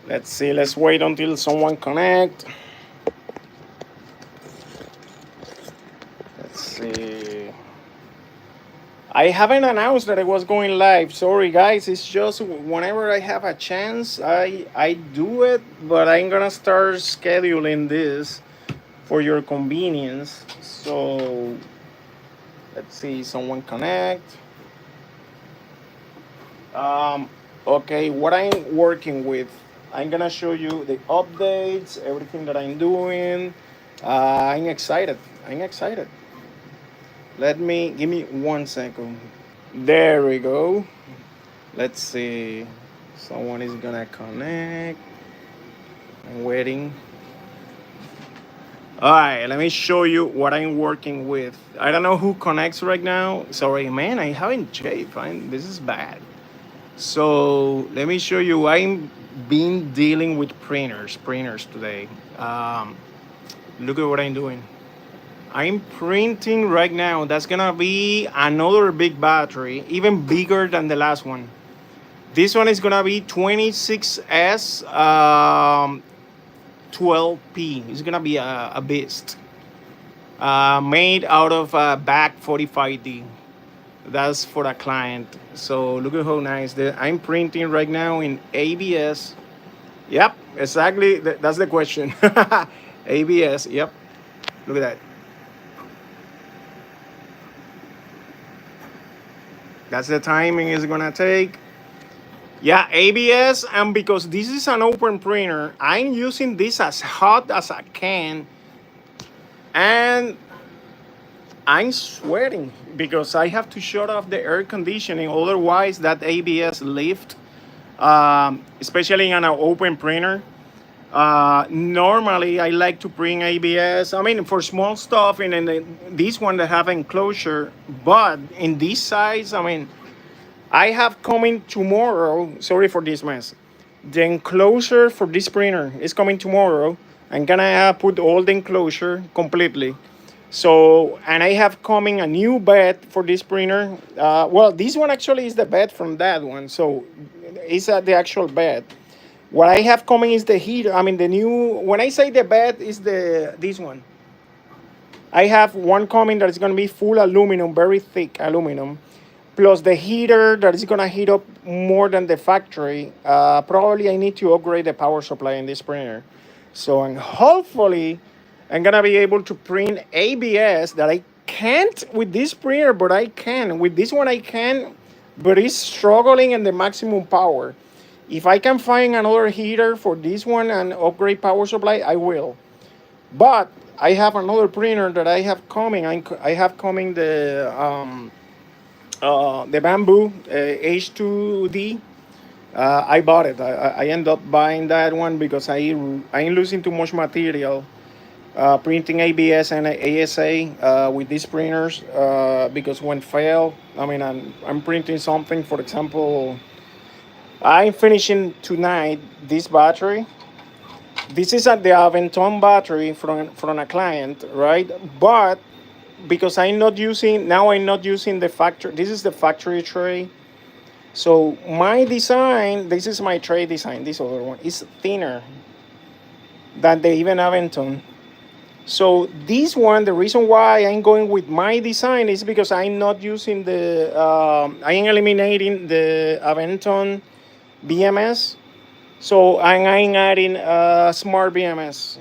Let's see. Let's wait until someone connect. Let's see. I haven't announced that I was going live. Sorry, guys. It's just whenever I have a chance, I do it. But I'm gonna start scheduling this for your convenience. So let's see. Someone connect. Um, okay, what I'm working with. I'm gonna show you the updates, everything that I'm doing. I'm excited. I'm excited. Let me give me 1 second. There we go. Let's see. Someone is gonna connect. I'm waiting. All right, let me show you what I'm working with. I don't know who connects right now. Sorry, man, I haven't shaved. This is bad. So let me show you. I'm been dealing with printers today. Look at what I'm doing. I'm printing right now. That's gonna be another big battery, even bigger than the last one. This one is gonna be 26S 12P. It's gonna be a beast. Made out of back 45D. That's for a client. So look at how nice. I'm printing right now in ABS. Yep, exactly. That's the question. ABS. Yep. Look at that. That's the timing it's gonna take. Yeah, ABS, and because this is an open printer, I'm using this as hot as I can, and I'm sweating because I have to shut off the air conditioning. Otherwise, that ABS lift, especially in an open printer. Normally, I like to print ABS. I mean, for small stuff, and then this one that have enclosure. But in this size, I mean, I have coming tomorrow. Sorry for this mess. The enclosure for this printer is coming tomorrow. I'm gonna put all the enclosure completely. So, and I have coming a new bed for this printer. Well, this one actually is the bed from that one. So, it's the actual bed. What I have coming is the heater. I mean, the new. When I say the bed, is the this one. I have one coming that is going to be full aluminum, very thick aluminum, plus the heater that is going to heat up more than the factory. Probably I need to upgrade the power supply in this printer. So, and hopefully I'm going to be able to print ABS that I can't with this printer, but I can. With this one I can, but it's struggling in the maximum power. If I can find another heater for this one and upgrade power supply, I will. But I have another printer that I have coming. I have coming the bamboo H2D. I bought it. I end up buying that one because I'm losing too much material printing ABS and ASA with these printers because when fail, I mean I'm printing something. For example, I'm finishing tonight this battery. This is the Aventon battery from a client, right? But because I'm not using the factory. This is the factory tray. So my design, this is my tray design. This other one is thinner than the even Aventon. So this one, the reason why I'm going with my design is because I'm not using I am eliminating the Aventon BMS. So I'm adding smart BMS.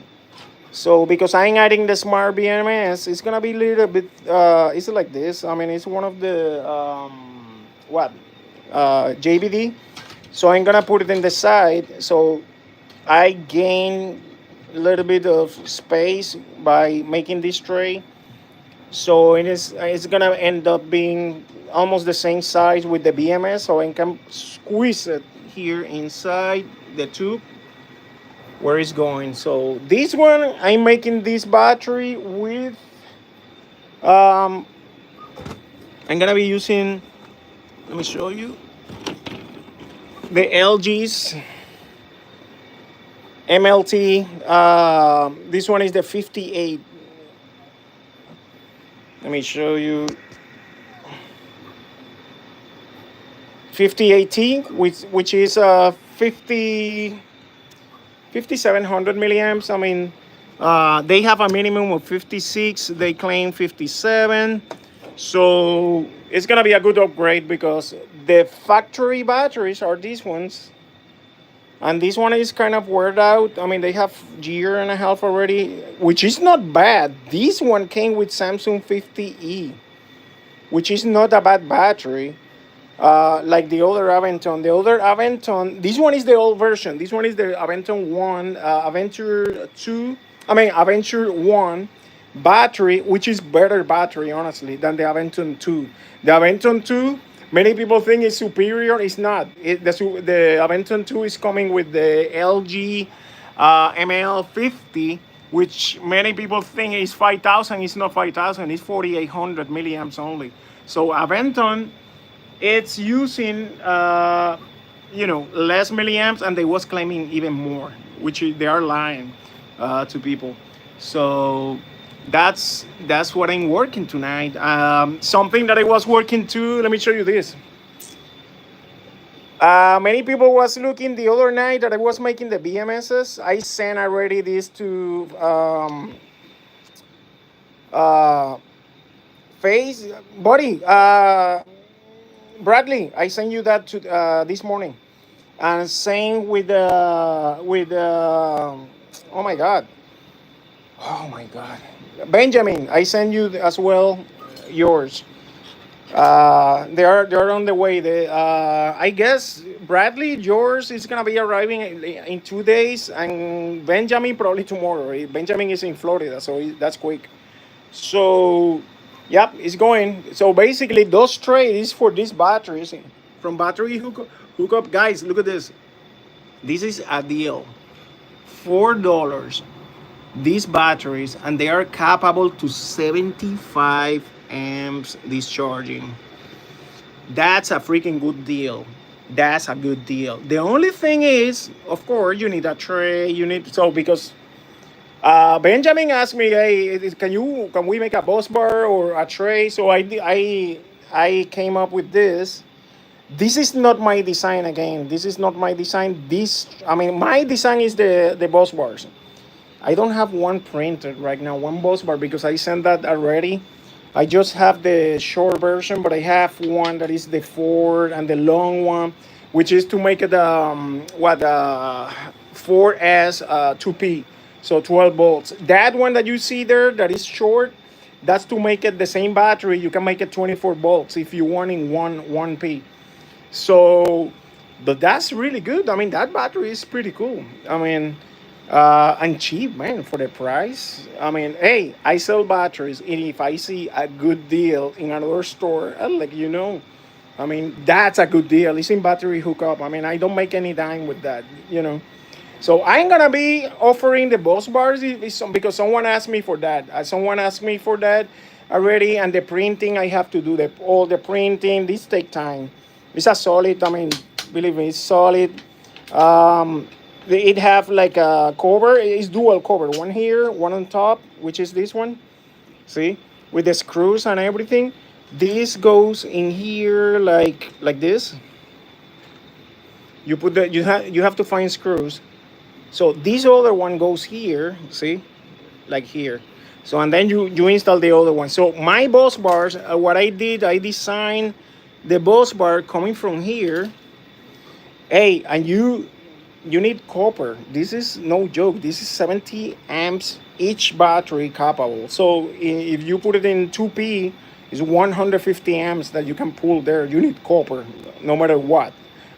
So because I'm adding the smart BMS, it's gonna be a little bit. It's like this. I mean, it's one of the JBD. So I'm gonna put it in the side. So I gain a little bit of space by making this tray. So it's gonna end up being almost the same size with the BMS. So I can squeeze it here inside the tube where it's going. So this one, I'm making this battery with um I'm gonna be using, let me show you, the LG's MLT. This one is the 58. Let me show you. 58T, which is 50. 5700 milliamps. I mean, they have a minimum of 56. They claim 57. So it's gonna be a good upgrade because the factory batteries are these ones, and this one is kind of weared out. I mean, they have year and a half already, which is not bad. This one came with Samsung 50E, which is not a bad battery. Like the other Aventon. The other Aventon, this one is the old version. This one is the Aventon 1, Adventure 2, I mean, Adventure 1 battery, which is better battery, honestly, than the Aventon 2. The Aventon 2, many people think is superior. It's not. The Aventon 2 is coming with the LG ML50, which many people think is 5,000. It's not 5,000. It's 4,800 milliamps only. So Aventon, it's using less milliamps, and they was claiming even more, which they are lying to people. So that's what I'm working tonight. Something that I was working to, let me show you this. Many people was looking the other night that I was making the BMSs. I sent already this to face buddy Bradley. I sent you that to this morning, and same with oh my god, Benjamin. I sent you as well yours. They're on the way. I guess Bradley, yours is gonna be arriving in 2 days, and Benjamin probably tomorrow. Benjamin is in Florida, so that's quick. So, yep, it's going. So basically, those trays for these batteries from battery hookup. Guys, look at this. This is a deal. $4. These batteries, and they are capable to 75 amps discharging. That's a freaking good deal. That's a good deal. The only thing is, of course, you need a tray. You need because Benjamin asked me, "Hey, can we make a bus bar or a tray?" So I came up with this. This is not my design again. This is not my design. My design is the bus bars. I don't have one printed right now, one bus bar, because I sent that already. I just have the short version, but I have one that is the 4 and the long one, which is to make it 4S 2P, so 12 volts. That one that you see there that is short, that's to make it the same battery. You can make it 24 volts if you want in 1P. So, but that's really good. I mean, that battery is pretty cool. I mean, and cheap, man, for the price. I mean, hey, I sell batteries, and if I see a good deal in another store, I'll let you know. I mean, that's a good deal. It's in battery hookup. I mean, I don't make any dime with that. So I'm gonna be offering the bus bars because someone asked me for that. Someone asked me for that already, and the printing, I have to do all the printing. This take time. It's a solid. I mean, believe me, it's solid. It have like a cover. It's dual cover. One here, one on top, which is this one. See, with the screws and everything. This goes in here like this. You put you have to find screws. So this other one goes here. See, like here. So and then you install the other one. So my bus bars, what I did, I designed the bus bar coming from here. Hey, and you need copper. This is no joke. This is 70 amps each battery capable. So if you put it in 2P, it's 150 amps that you can pull there. You need copper no matter what.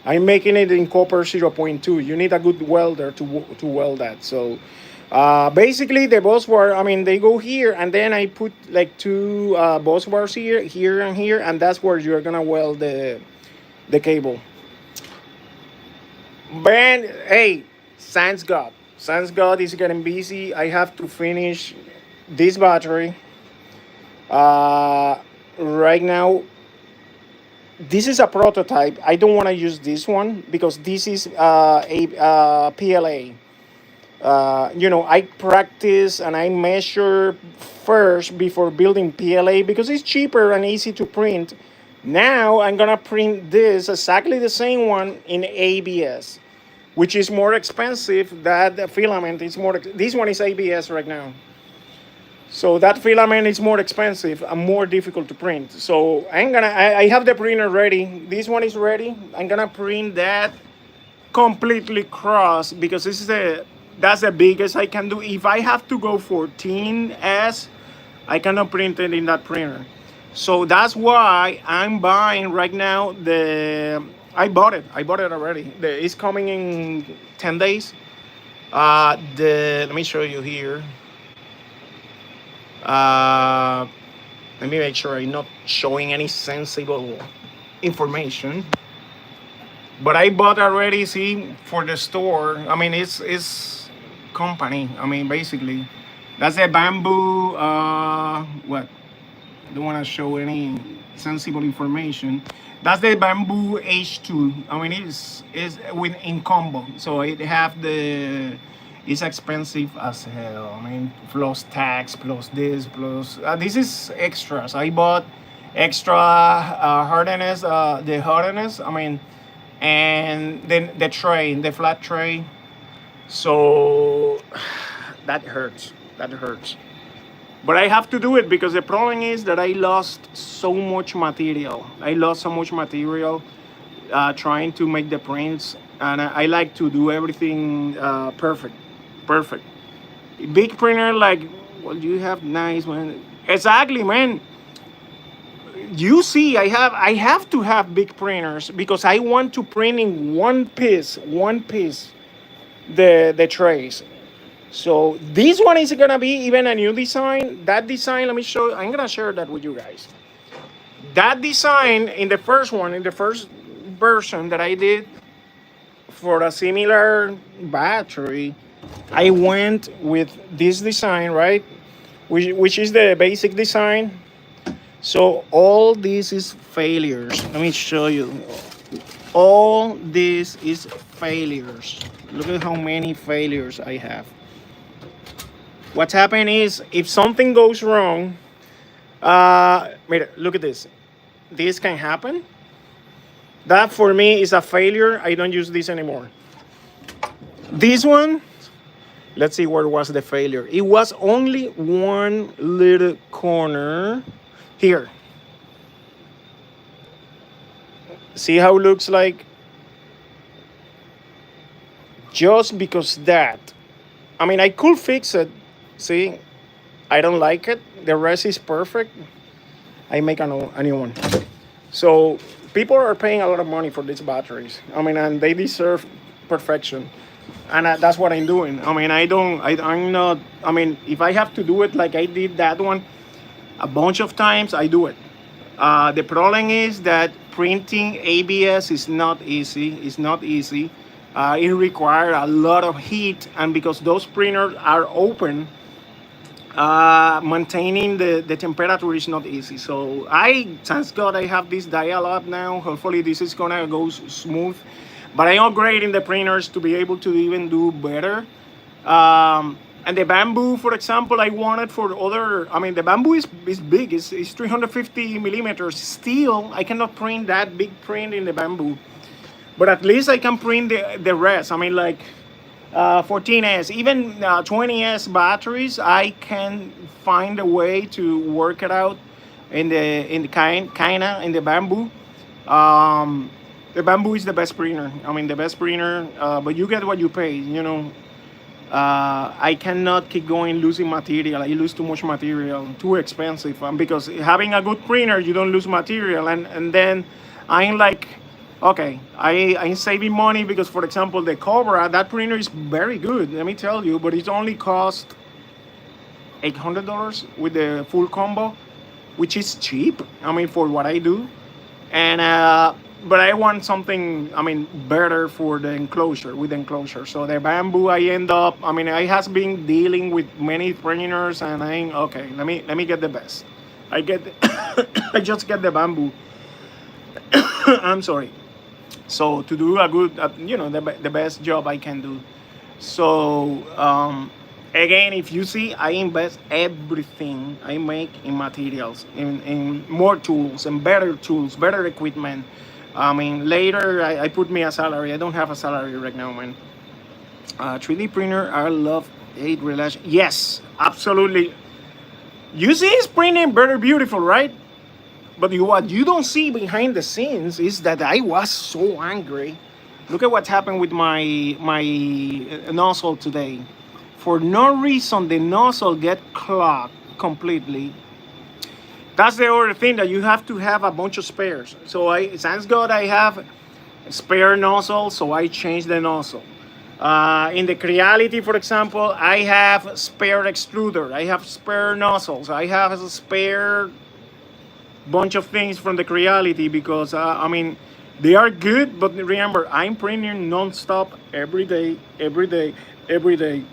I'm making it in copper 0.2. You need a good welder to weld that. So basically the bus bar, I mean, they go here, and then I put like two bus bars here, and here, and that's where you're gonna weld the cable. Man, hey, thanks God. Thanks God is getting busy. I have to finish this battery. Right now, this is a prototype. I don't want to use this one because this is a PLA. I practice and I measure first before building PLA because it's cheaper and easy to print. Now I'm gonna print this exactly the same one in ABS. which is more expensive. That filament is more. This one is ABS right now. So that filament is more expensive and more difficult to print. So I have the printer ready. This one is ready. I'm gonna print that completely cross because that's the biggest I can do. If I have to go 14S, I cannot print it in that printer. So that's why I'm buying right now I bought it already. It's coming in 10 days. Let me show you here. Let me make sure I'm not showing any sensible information. But I bought already, see, for the store. I mean, it's company. I mean, basically, that's a bamboo. What? I don't want to show any sensible information. That's the bamboo H2. I mean, it's in combo, so it have the. It's expensive as hell. I mean, plus tax, plus this, plus this is extras. I bought extra hardness, the hardness. I mean, and then the tray, the flat tray. So that hurts. That hurts. But I have to do it because the problem is that I lost so much material. I lost so much material trying to make the prints, and I like to do everything perfect. Big printer, like, well, you have nice, man. Exactly, man. You see, I have to have big printers because I want to print in one piece, the trays. So this one is gonna be even a new design. That design, let me show you. I'm gonna share that with you guys. That design in the first version that I did for a similar battery, I went with this design, right? Which is the basic design. So all this is failures. Let me show you. All this is failures. Look at how many failures I have. What's happened is if something goes wrong, look at this. This can happen. That for me is a failure. I don't use this anymore. This one, let's see where was the failure. It was only one little corner here. See how it looks like? Just because that. I mean, I could fix it. See, I don't like it. The rest is perfect. I make a new one. So people are paying a lot of money for these batteries. I mean, and they deserve perfection. And that's what I'm doing. I mean, I'm not, I mean, if I have to do it like I did that one a bunch of times, I do it. The problem is that printing ABS is not easy. It's not easy. It requires a lot of heat, and because those printers are open, maintaining the temperature is not easy. So thank God I have this dial-up now. Hopefully this is gonna go smooth. But I'm upgrading the printers to be able to even do better. And the bamboo, for example, I wanted for other, I mean, the bamboo is big, it's 350 millimeters. Still, I cannot print that big print in the bamboo. But at least I can print the rest. I mean, like 14S, even 20S batteries, I can find a way to work it out in the kinda in the bamboo. The bamboo is the best printer. I mean, the best printer, but you get what you pay, you know. I cannot keep going losing material. I lose too much material, too expensive. Because having a good printer, you don't lose material. And then I'm like, okay, I'm saving money because, for example, the Cobra, that printer is very good, let me tell you, but it only cost $800 with the full combo, which is cheap, I mean, for what I do. And but I want something, I mean, better for the enclosure, with the enclosure. So the bamboo, I end up, I mean, I has been dealing with many printers, and I'm okay. Let me get the best. I just get the bamboo. I'm sorry. So to do a good, you know, the best job I can do. So again, if you see, I invest everything I make in materials, in more tools and better equipment. I mean, later I put me a salary. I don't have a salary right now, man. 3D printer, I love it. Relation. Yes, absolutely. You see, it's printing very beautiful, right? But what you don't see behind the scenes is that I was so angry. Look at what happened with my nozzle today. For no reason, the nozzle get clogged completely. That's the other thing, that you have to have a bunch of spares. So thanks God I have spare nozzle, so I changed the nozzle. In the Creality, for example, I have spare extruder, I have spare nozzles, I have a spare bunch of things from the Creality, because I mean, they are good, but remember, I'm printing non-stop every day, every day, every day.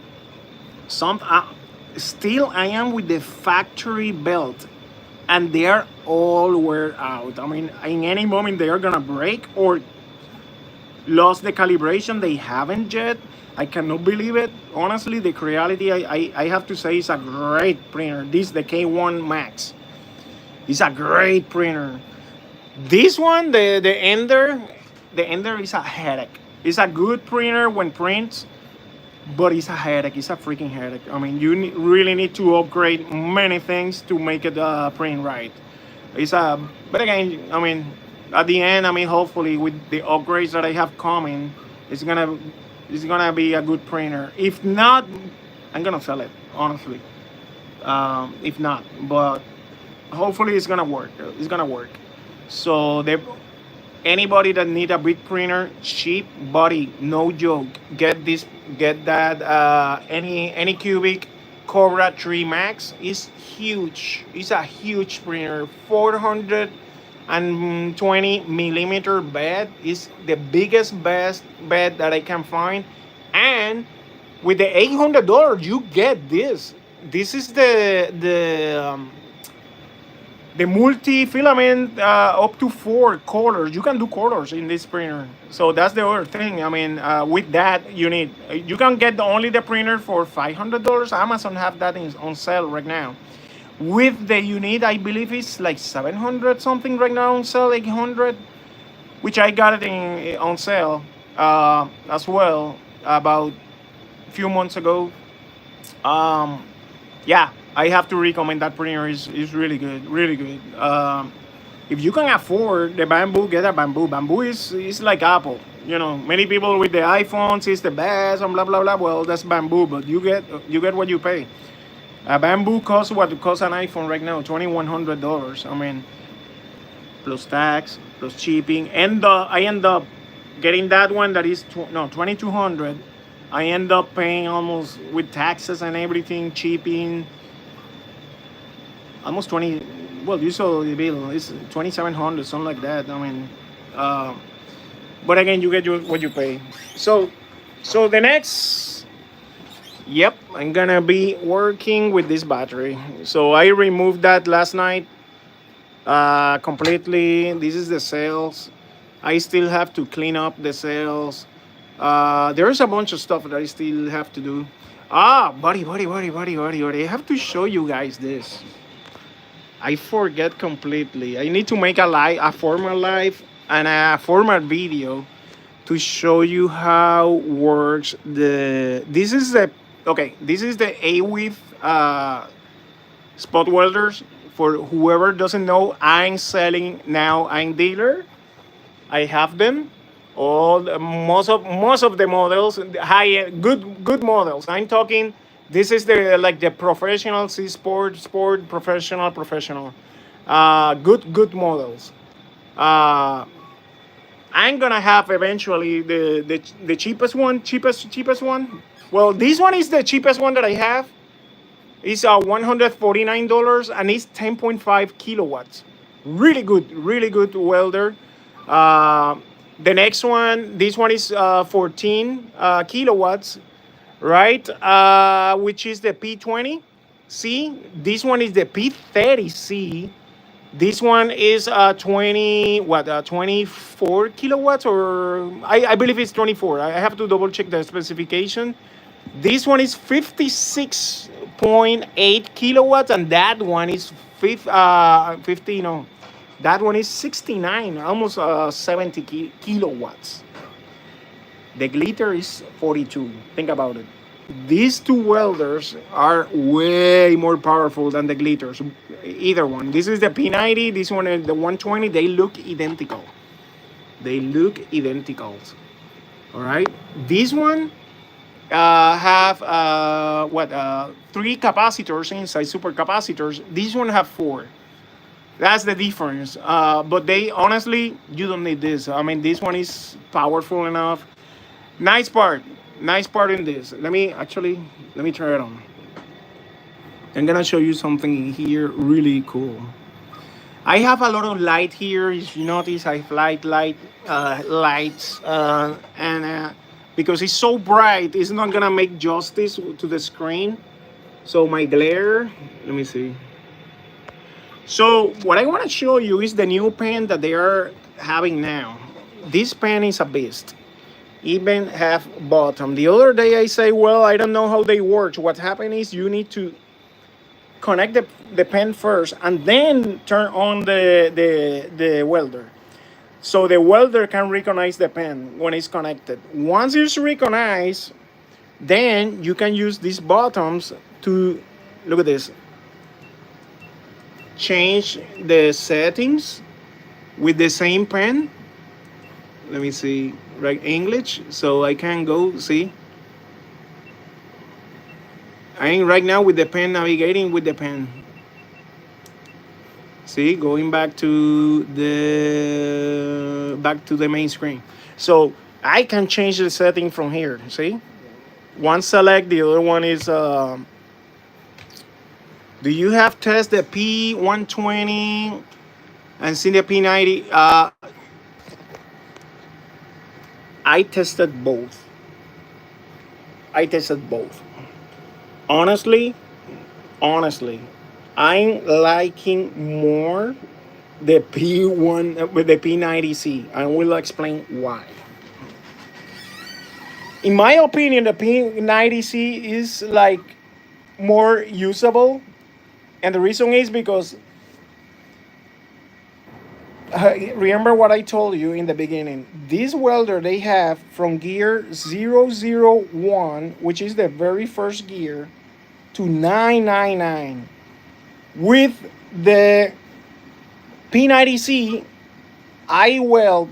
Still I am with the factory belt, and they are all wear out. I mean, in any moment they are gonna break or lost the calibration. They haven't yet. I cannot believe it. Honestly, the Creality, I have to say, is a great printer. This, the K1 Max, is a great printer. This one, the Ender is a headache. It's a good printer when prints, but it's a headache. It's a freaking headache. I mean, you really need to upgrade many things to make it print right. But again, I mean, at the end, I mean, hopefully with the upgrades that I have coming, it's gonna it's gonna be a good printer. If not, I'm gonna sell it, honestly. If not, but hopefully it's gonna work. It's gonna work. So anybody that need a big printer, cheap, buddy, no joke, get that. Any cubic Cobra 3 Max is huge. It's a huge printer. 420 millimeter bed is the biggest best bed that I can find, and with the $800 you get this. This is the multi-filament, up to 4 colors. You can do colors in this printer. So that's the other thing. I mean, with that, you can get only the printer for $500. Amazon have that on sale right now. With the unit, I believe it's like 700 something right now on sale, 800, which I got it on sale as well about a few months ago. Yeah, I have to recommend that printer. Is really good, really good. If you can afford the Bamboo, get a Bamboo. Bamboo is like Apple. You know, many people with the iPhones is the best and blah blah blah. Well, that's Bamboo, but you get what you pay. A Bamboo costs what it costs an iPhone right now, $2,100. I mean, plus tax, plus shipping, and I end up getting that one that is 2,200. I end up paying almost, with taxes and everything, shipping, almost 20. Well, you saw the bill. It's 2,700, something like that. I mean, but again, you get what you pay. So the next, yep, I'm gonna be working with this battery. So I removed that last night completely. This is the cells. I still have to clean up the cells. There's a bunch of stuff that I still have to do. Buddy. I have to show you guys this. I forget completely. I need to make a formal live and a formal video to show you how works this is the A-width spot welders. For whoever doesn't know, I'm selling now. I'm dealer. I have them. Most of the models, high good models. I'm talking. This is the professional, sport professional. Good models. Uh, I'm gonna have eventually the cheapest one. Well, this one is the cheapest one that I have. It's $149 and it's 10.5 kilowatts. Really good welder. The next one, this one is 14 kilowatts, right? Which is the P20C. This one is the P30C. This one is 24 kilowatts, or I believe it's 24. I have to double check the specification. This one is 56.8 kilowatts, and that one is 50. No, That one is 69, almost 70 kilowatts. The glitter is 42. Think about it. These two welders are way more powerful than the glitters. Either one. This is the P90. This one is the 120. They look identical. They look identical. All right. This one have three capacitors inside, super capacitors. This one have four. That's the difference. But they honestly, you don't need this. I mean, this one is powerful enough. Nice part. Nice part in this. Let me try it on. I'm gonna show you something here really cool. I have a lot of light here. If you notice, I have lights, and because it's so bright, it's not gonna make justice to the screen. So my glare. Let me see. So what I want to show you is the new pen that they are having now. This pen is a beast. Even have bottom. The other day I say, well, I don't know how they work. What happened is you need to connect the pen first and then turn on the welder. So the welder can recognize the pen when it's connected. Once it's recognized, then you can use these buttons to, look at this, change the settings with the same pen. Let me see, right, English, so I can go see. I'm right now with the pen, navigating with the pen. See, going back to the main screen. So I can change the setting from here. See, one select, the other one is. Do you have test the P120 and see the P90? I tested both. Honestly, I'm liking more the P1 with the P90C. I will explain why. In my opinion, the P90C is like more usable, and the reason is because remember what I told you in the beginning. This welder they have from gear 001, which is the very first gear, to 999. With the P90C, I weld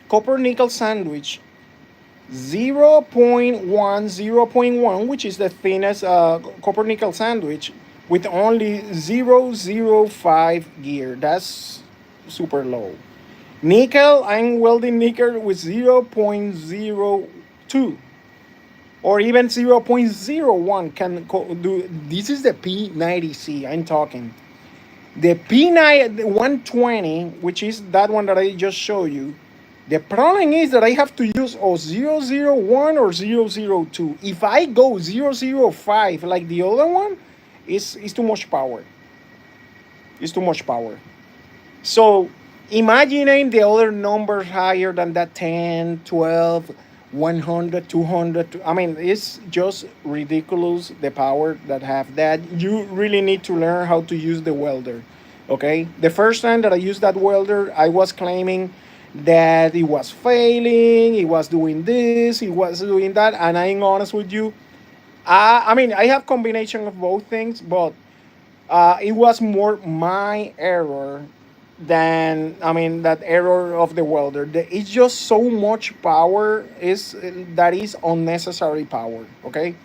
copper nickel sandwich 0.1, which is the thinnest copper nickel sandwich, with only 0.05 gear. That's super low. Nickel, I'm welding nickel with 0.02 or even 0.01 can do. This is the P90C I'm talking. The P120, which is that one that I just showed you, the problem is that I have to use 001 or 002. If I go 005 like the other one, it's too much power. It's too much power. So imagining the other numbers higher than that, 10, 12, 100, 200. I mean, it's just ridiculous, the power that have that. You really need to learn how to use the welder, okay? The first time that I used that welder, I was claiming that it was failing, it was doing this, it was doing that, and I'm honest with you, I mean, I have combination of both things, but it was more my error than, I mean, that error of the welder. It's just so much power that is unnecessary power, okay?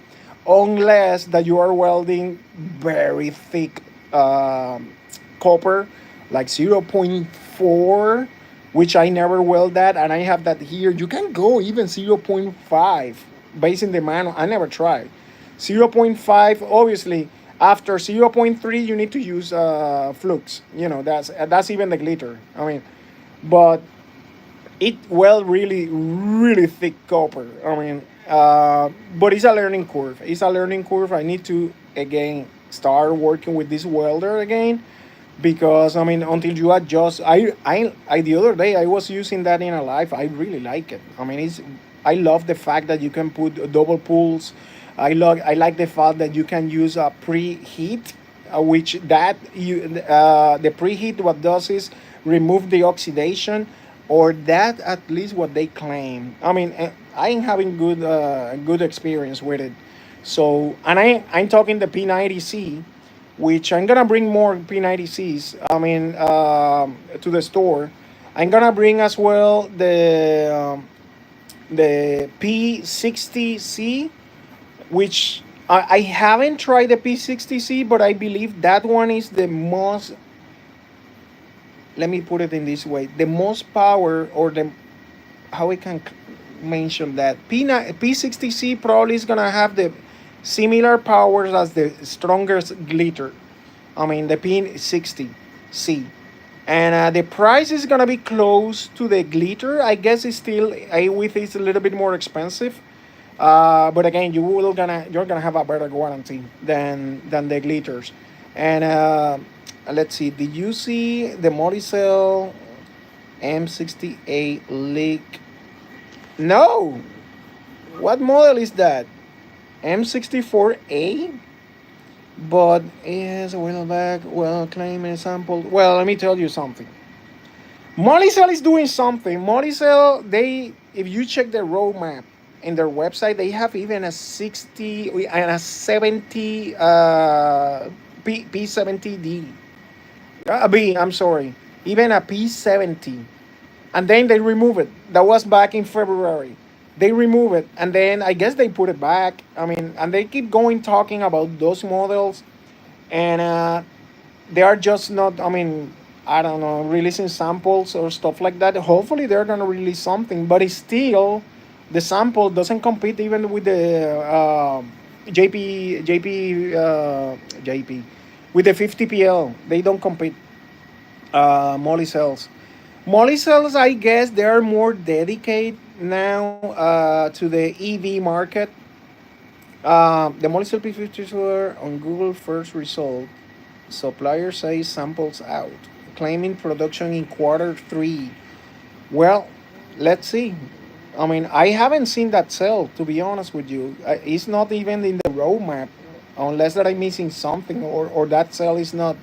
Unless that you are welding very thick copper, like 0.4, which I never weld that, and I have that here. You can go even 0.5 based in the manual. I never tried. 0.5, obviously, after 0.3, you need to use flux. You know, that's even the glitter. I mean, but it really, really thick copper. I mean, but it's a learning curve. I need to, again, start working with this welder again. Because I mean, until you adjust, I the other day I was using that in a live. I really like it. I mean, I love the fact that you can put double pulls. I like the fact that you can use a preheat which that the preheat what does is remove the oxidation, or that at least what they claim. I mean, I am having good experience with it. So, and I'm talking the P90C, which I'm gonna bring more P90Cs. I mean, to the store. I'm gonna bring as well the P60C, which I haven't tried the P60C, but I believe that one is the most. Let me put it in this way: the most power, or the how we can mention that P60C probably is gonna have the similar powers as the strongest glitter. I mean the P60C, and the price is gonna be close to the glitter. I guess it's still a with it's a little bit more expensive. But again, you're gonna have a better warranty than the glitters. And let's see, did you see the Modicel M68 leak? No. What model is that? M64A? But is a wheel back, well, claiming sample. Well, let me tell you something. Molicel is doing something. Molicel, if you check their roadmap in their website, they have even a 60 and a 70 P70D. I'm sorry, even a P70, and then they remove it. That was back in February. They remove it, and then I guess they put it back. I mean, and they keep going talking about those models, and they are just not. I mean, I don't know, releasing samples or stuff like that. Hopefully, they're gonna release something, but it's still the sample doesn't compete even with the JP with the 50PL. They don't compete. Molly cells. Molly cells, I guess, they are more dedicated now to the EV market. The Molly cell P50s were on Google first result. Supplier says samples out, claiming production in quarter 3. Well, let's see. I mean, I haven't seen that cell, to be honest with you. It's not even in the roadmap, unless that I'm missing something, or that cell is not.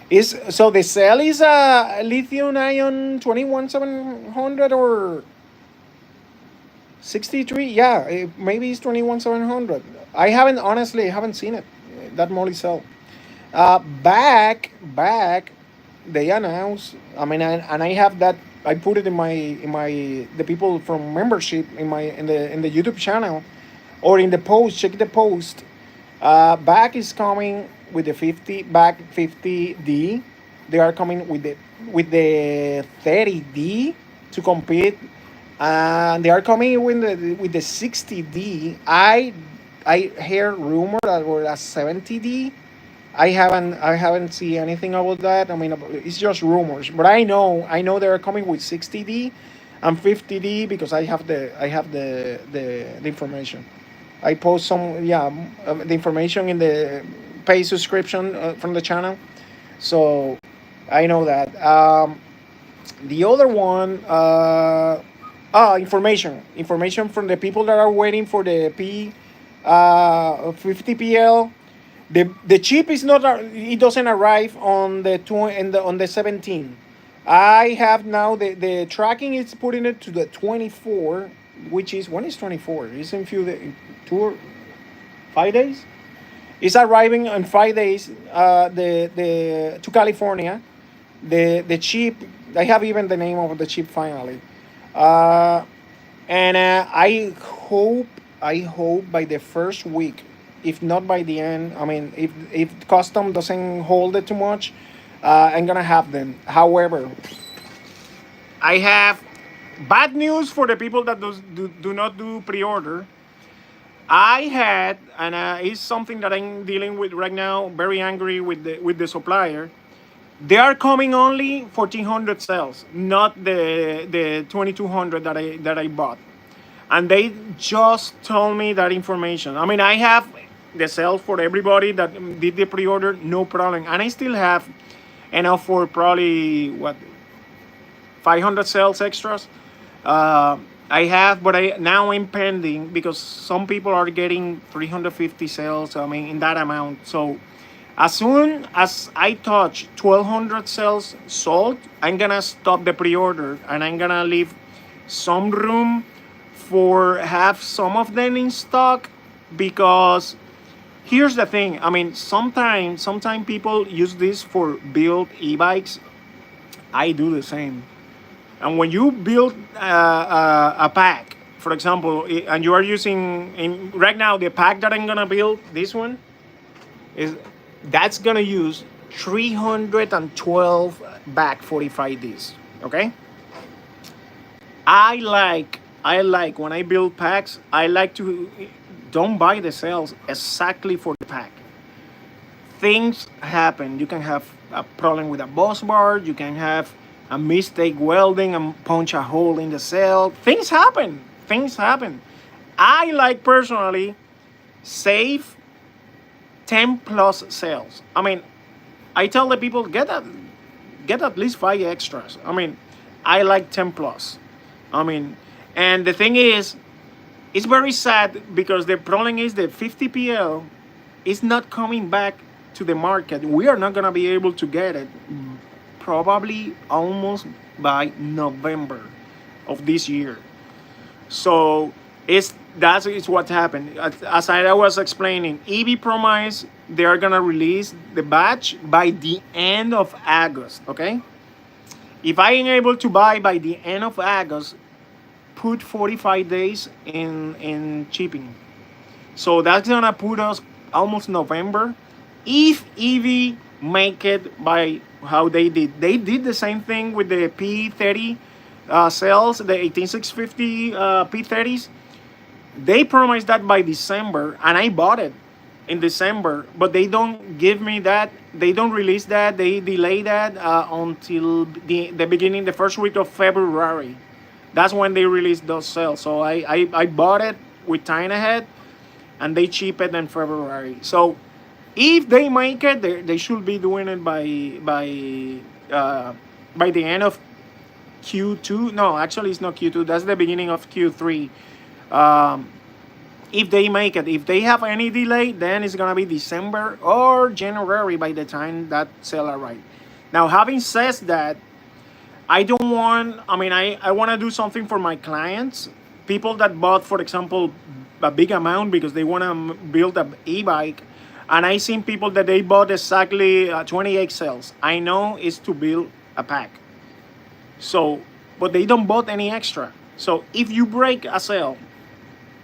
Is so the cell is a lithium ion 21700 or 63? Yeah, maybe it's 21700. I haven't honestly haven't seen it. That Molly cell. Back, they announced. I mean, and I have that. I put it in my the people from membership in the YouTube channel, or in the post. Check the post. Back is coming with the 50D. They are coming with the 30D to compete, and they are coming with the 60D. I hear rumor that were a 70D. I haven't seen anything about that. I mean, it's just rumors, but I know they're coming with 60D and 50D because I have the information. I post some, yeah, the information in the pay subscription from the channel, so I know that. The other one, information from the people that are waiting for the P50PL. The chip is not, it doesn't arrive on on the 17. I have now the tracking is putting it to the 24, which is, when is 24? It's in 5 days. It's arriving in 5 days. The to California. The chip. I have even the name of the chip finally. Uh, and I hope by the first week, if not by the end. I mean, if custom doesn't hold it too much, I'm gonna have them. However, I have bad news for the people that do not do pre-order. I had, and it's something that I'm dealing with right now. Very angry with the supplier. They are coming only 1400 cells, not the 2200 that I bought, and they just told me that information. I mean, I have the cell for everybody that did the pre-order, no problem, and I still have enough for probably what 500 cells extras. I have, but I'm pending because some people are getting 350 cells. I mean, in that amount. So As soon as I touch 1,200 cells sold, I'm gonna stop the pre-order and I'm gonna leave some room for have some of them in stock, because here's the thing. I mean, sometimes people use this for build e-bikes. I do the same. And when you build a pack, for example, and you are using right now the pack that I'm gonna build, this one is that's gonna use 312 back 45Ds. Okay. I like when I build packs. I like to don't buy the cells exactly for the pack. Things happen. You can have a problem with a bus bar. You can have a mistake welding and punch a hole in the cell. Things happen. Things happen. I like personally save 10 plus cells. I mean, I tell the people get at least 5 extras. I mean, I like 10 plus. I mean, and the thing is, it's very sad because the problem is the 50PL is not coming back to the market. We are not gonna be able to get it probably almost by November of this year. So that's what happened. As I was explaining, EV promise they are gonna release the batch by the end of August. Okay, if I am able to buy by the end of August, put 45 days in shipping. So that's gonna put us almost November. If EV make it by how they did the same thing with the P30 cells, the 18650 P30s. They promised that by December, and I bought it in December, but they don't give me that. They don't release that. They delay that until the beginning, the first week of February. That's when they release those cells. So I bought it with time ahead, and they ship it in February. So if they make it, they should be doing it by the end of Q2. No, actually, it's not Q2. That's the beginning of Q3. If they make it, if they have any delay, then it's gonna be December or January by the time that sale arrives. Now, having said that, I don't want. I mean, I want to do something for my clients, people that bought, for example, a big amount because they want to build a e-bike, and I seen people that they bought exactly 28 cells. I know it's to build a pack. So, but they don't bought any extra. So if you break a cell,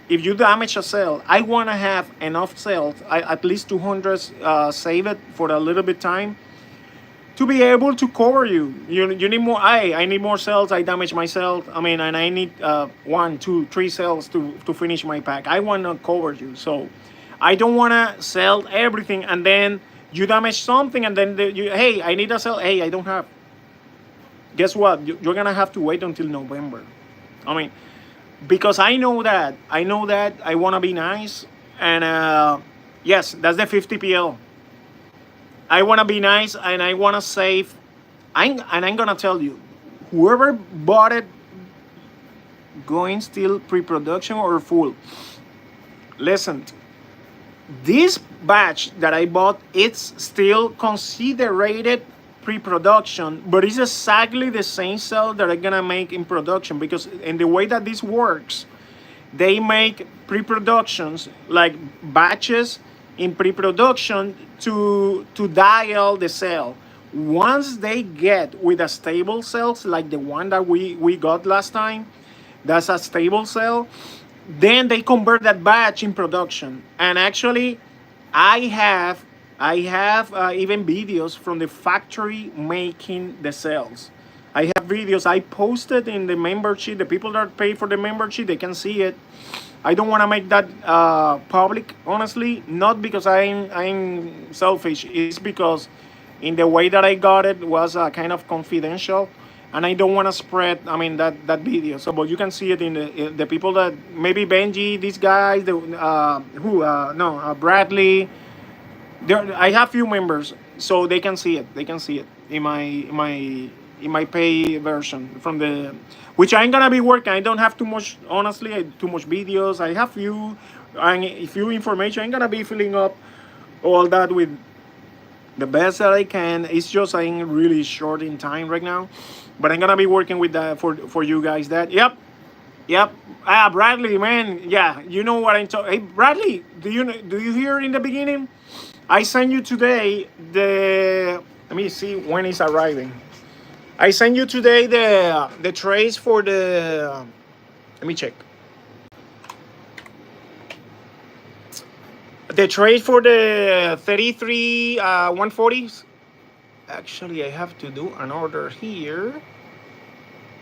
if you damage a cell, I want to have enough cells, at least 200, save it for a little bit time to be able to cover you. You need more. I need more cells. I damage myself. I mean, and I need 1, 2, 3 cells to finish my pack. I want to cover you. So I don't want to sell everything and then you damage something and then hey, I need a cell. Hey, I don't have. Guess what? You're gonna have to wait until November. I mean, because I know that I want to be nice, and yes, that's the 50PL. I want to be nice and I want to save. I'm gonna tell you, whoever bought it, going still pre-production or full. Listen, this batch that I bought, it's still considered pre-production, but it's exactly the same cell that I'm gonna make in production, because in the way that this works, they make pre-productions like batches in pre-production to dial the cell. Once they get with a stable cells like the one that we got last time, that's a stable cell, then they convert that batch in production. And actually I have even videos from the factory making the cells. I have videos I posted in the membership. The people that pay for the membership, they can see it. I don't want to make that public, honestly, not because I'm selfish. It's because in the way that I got it was kind of confidential, and I don't want to spread. I mean that video. So, but you can see it in the people that maybe Benji, these guys, Bradley. There, I have few members, so they can see it. They can see it in my pay version from the, which I'm gonna be working. I don't have too much, honestly, too much videos. I have few information. I'm gonna be filling up all that with the best that I can. It's just I'm really short in time right now, but I'm gonna be working with that for you guys. That yep, yep. Bradley, man, yeah, you know what I'm talking. Hey, Bradley, do you hear in the beginning? I sent you today the. Let me see when it's arriving. I sent you today the trays for the. Let me check. The trays for the 33 140s. Actually, I have to do an order here.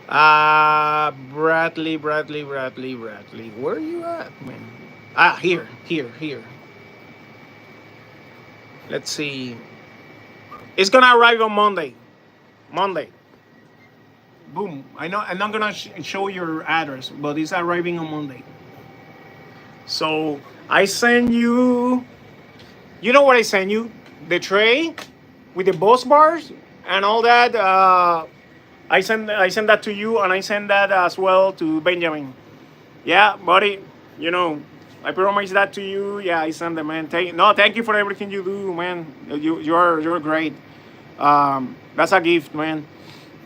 Bradley. Where are you at, man? Here. Let's see. It's gonna arrive on Monday. Monday. Boom. I know. I'm not gonna show your address, but it's arriving on Monday. So I send you. You know what I send you? The tray with the boss bars and all that. I send that to you, and I send that as well to Benjamin. Yeah, buddy. You know, I promise that to you. Yeah, I send them, man. Thank you for everything you do, man. You're great. That's a gift, man.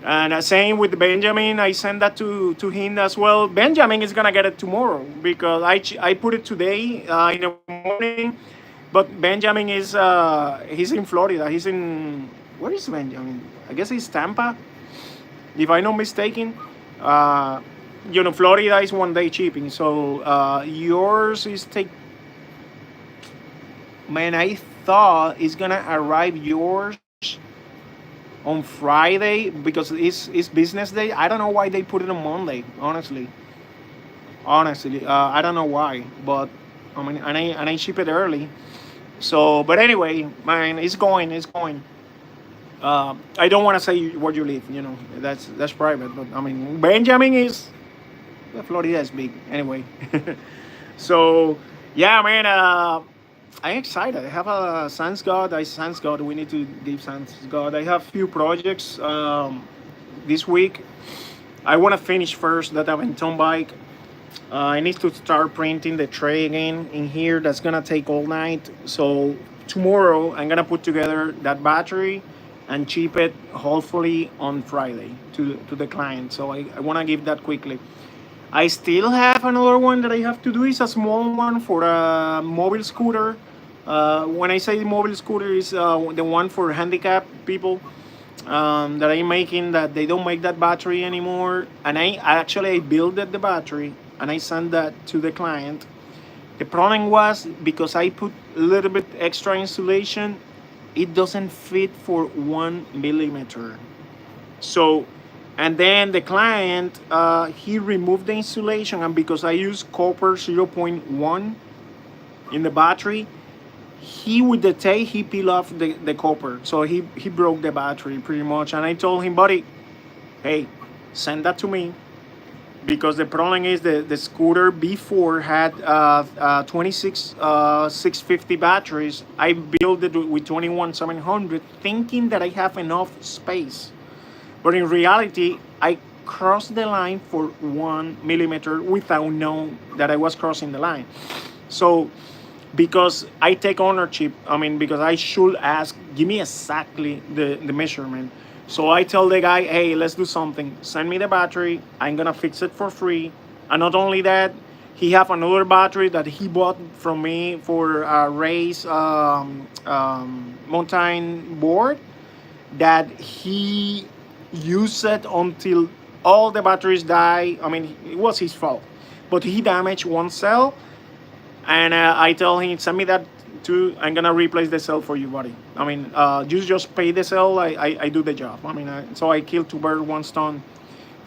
And same with Benjamin, I send that to him as well. Benjamin is gonna get it tomorrow because I put it today in the morning, but Benjamin is he's in Florida. He's in where is Benjamin? I guess he's Tampa, if I'm not mistaken. Uh, Florida is 1 day shipping, so yours is take. Man, I thought it's gonna arrive yours on Friday because it's business day. I don't know why they put it on Monday. Honestly, I don't know why, but I mean, and I ship it early. So, but anyway, man, it's going. I don't want to say where you live. That's private. But I mean, Benjamin is Florida is big anyway. So, yeah, man. I'm excited. I have a Sans God. Sans God. We need to give Sans God. I have few projects this week. I want to finish first that Aventon bike. I need to start printing the tray again in here. That's gonna take all night. So tomorrow I'm gonna put together that battery and ship it hopefully on Friday to the client. So I want to give that quickly. I still have another one that I have to do. It's a small one for a mobile scooter. When I say mobile scooter, is the one for handicapped people that I'm making. That they don't make that battery anymore, and I built the battery and I sent that to the client. The problem was because I put a little bit extra insulation, it doesn't fit for 1 millimeter. So, and then the client, he removed the insulation, and because I use copper 0.1 in the battery, he with the tape he peel off the copper, so he broke the battery pretty much. And I told him, buddy, hey, send that to me, because the problem is the scooter before had 26 650 batteries. I built it with 21 700 thinking that I have enough space, but in reality I crossed the line for 1 millimeter without knowing that I was crossing the line. So because I take ownership, I mean, because I should ask, give me exactly the measurement. So I tell the guy, hey, let's do something. Send me the battery. I'm gonna fix it for free. And not only that, he have another battery that he bought from me for a race mountain board that he used it until all the batteries die. I mean, it was his fault, but he damaged one cell, and I tell him, send me that too. I'm gonna replace the cell for you, buddy. I mean, you just pay the cell. I do the job. I mean, so I killed two birds, one stone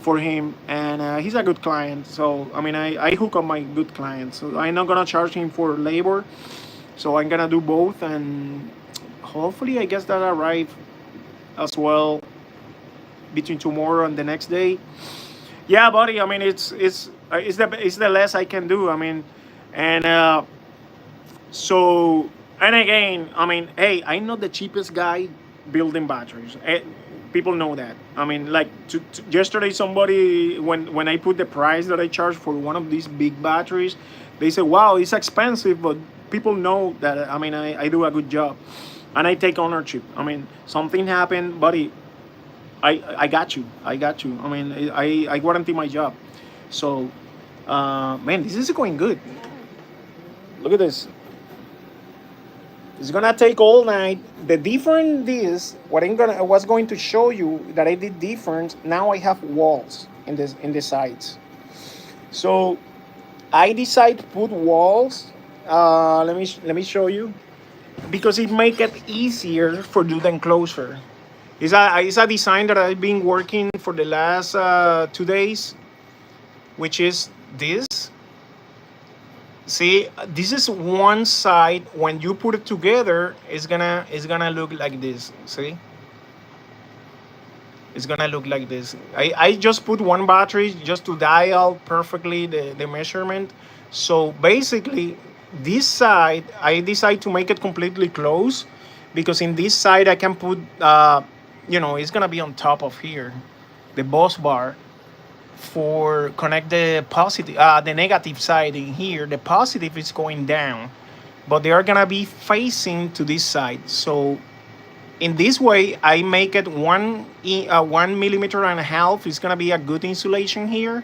for him, and he's a good client. So I mean, I hook up my good clients. So I'm not gonna charge him for labor. So I'm gonna do both, and hopefully, I guess that arrive as well between tomorrow and the next day. Yeah, buddy. I mean, it's the less I can do. I mean, and so, and again, I mean, hey, I'm not the cheapest guy building batteries. People know that. I mean, like yesterday, somebody when I put the price that I charge for one of these big batteries, they say, "Wow, it's expensive," but people know that. I mean, I do a good job. and I take ownership. I mean, something happened, buddy. I got you. I got you. I mean, I guarantee my job. So, man, this is going good. Look at this. It's gonna take all night. The difference is what I was going to show you that I did different. Now I have walls in the sides. So I decide to put walls. Let me show you because it make it easier for do the enclosure. It's a design that I've been working for the last 2 days, which is this. See, this is one side. When you put it together, it's gonna look like this. See, it's gonna look like this. I just put one battery just to dial perfectly the measurement. So basically, this side I decide to make it completely closed because in this side I can put it's gonna be on top of here, the bus bar for connect the negative side in here. The positive is going down, but they are gonna be facing to this side. So in this way I make it 1.5 millimeter. It's gonna be a good insulation here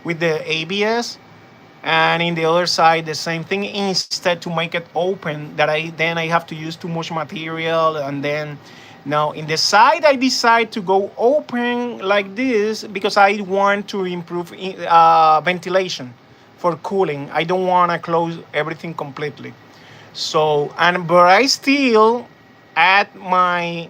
with the ABS, and in the other side the same thing. Instead to make it open, that I have to use too much material. And then now in the side I decide to go open like this because I want to improve ventilation for cooling. I don't want to close everything completely. So, but I still add my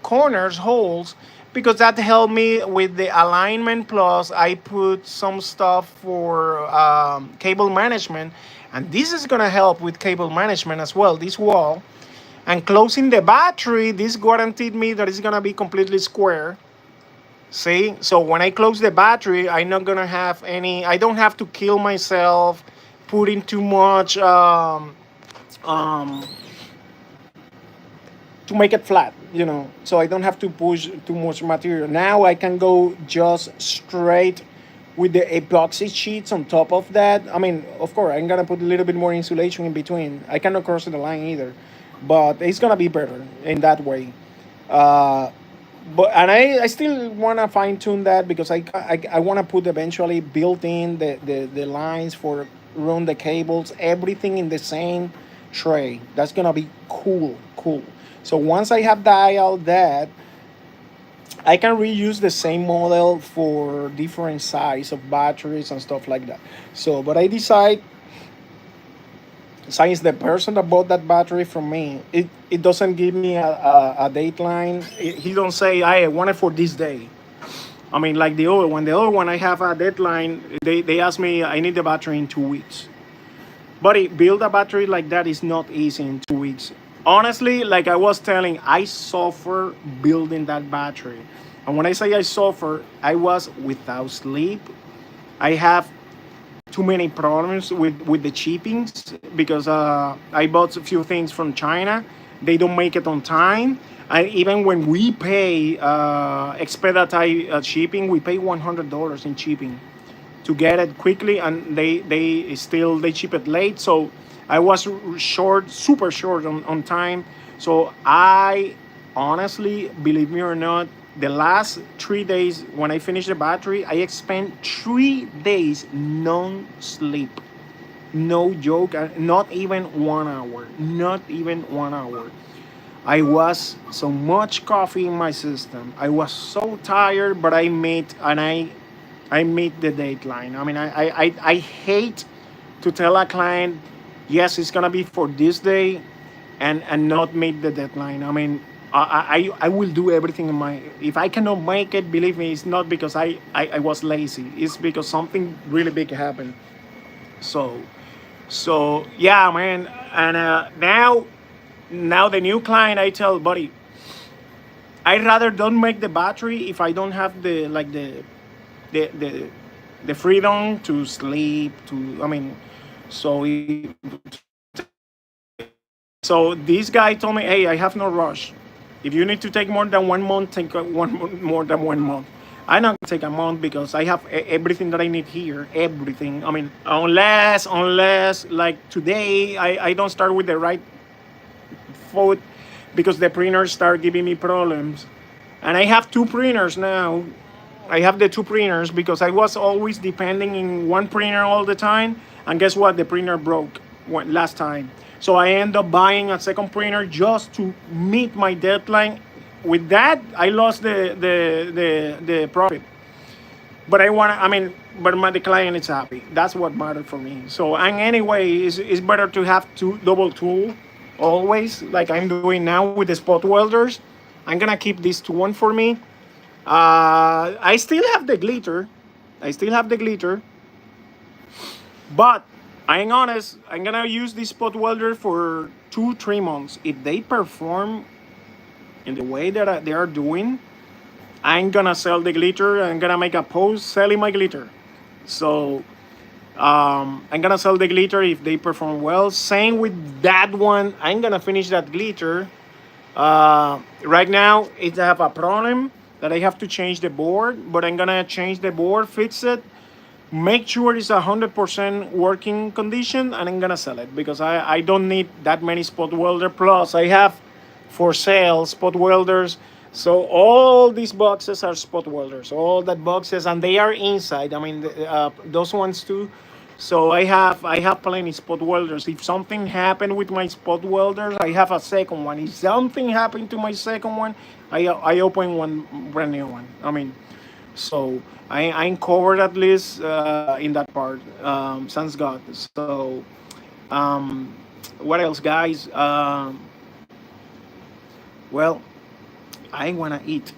corners holes because that helped me with the alignment. Plus I put some stuff for cable management, and this is going to help with cable management as well, this wall. And closing the battery, this guaranteed me that it's going to be completely square. See, so when I close the battery, I'm not going to have I don't have to kill myself putting too much um, to make it flat, so I don't have to push too much material. Now I can go just straight with the epoxy sheets on top of that. I mean, of course I'm gonna put a little bit more insulation in between. I cannot cross the line either, but it's gonna be better in that way. Uh, but and I still want to fine tune that because I want to put eventually built in the lines for run the cables, everything in the same tray. That's gonna be cool. So once I have dialed that, I can reuse the same model for different size of batteries and stuff like that. So, but I decide, since the person that bought that battery from me, it doesn't give me a dateline. He don't say, I want it for this day. I mean, like the other one. The other one, I have a deadline. They ask me, I need the battery in 2 weeks. But build a battery like that is not easy in 2 weeks. Honestly, like I was telling, I suffer building that battery. And when I say I suffer, I was without sleep. I have too many problems with the shippings because I bought a few things from China. They don't make it on time. And even when we pay expedite shipping, we pay $100 in shipping to get it quickly, and they ship it late. So I was super short on time. So I honestly, believe me or not, the last 3 days when I finished the battery, I spent 3 days non-sleep. No joke, not even 1 hour. Not even 1 hour. I was so much coffee in my system. I was so tired, but I made the deadline. I mean, I hate to tell a client, yes, it's gonna be for this day, and not meet the deadline. I mean, I will do everything in my. If I cannot make it, believe me, it's not because I was lazy. It's because something really big happened. So yeah, man. And now the new client, I tell, buddy, I rather don't make the battery if I don't have the the the freedom to sleep. To I mean, so so this guy told me, hey, I have no rush. If you need to take more than 1 month, take more than 1 month. I'm not gonna take a month because I have everything that I need here. Everything. I mean, unless like today, I don't start with the right foot. because the printers start giving me problems. And I have two printers now. I have the two printers because I was always depending in one printer all the time. And guess what? The printer broke last time. So I end up buying a second printer just to meet my deadline. With that, I lost the profit. But the client is happy. That's what mattered for me. So, and anyway, it's better to have two double tool always, like I'm doing now with the spot welders. I'm gonna keep this to one for me. I still have the glitter. But I'm honest, I'm gonna use this spot welder for 2-3 months. If they perform in the way that they are doing, I'm gonna sell the glitter. I'm gonna make a post selling my glitter. So I'm gonna sell the glitter if they perform well. Same with that one. I'm gonna finish that glitter. Right now, it have a problem that I have to change the board, but I'm gonna change the board, fix it, make sure it's 100% working condition, and I'm gonna sell it because I don't need that many spot welder. Plus, I have for sale spot welders. So all these boxes are spot welders, all that boxes, and they are inside. I mean, those ones too. So I have plenty spot welders. If something happened with my spot welders, I have a second one. If something happened to my second one, I open one brand new one. I mean, so I'm covered at least in that part. Thanks God. So what else, guys? Well, I wanna eat.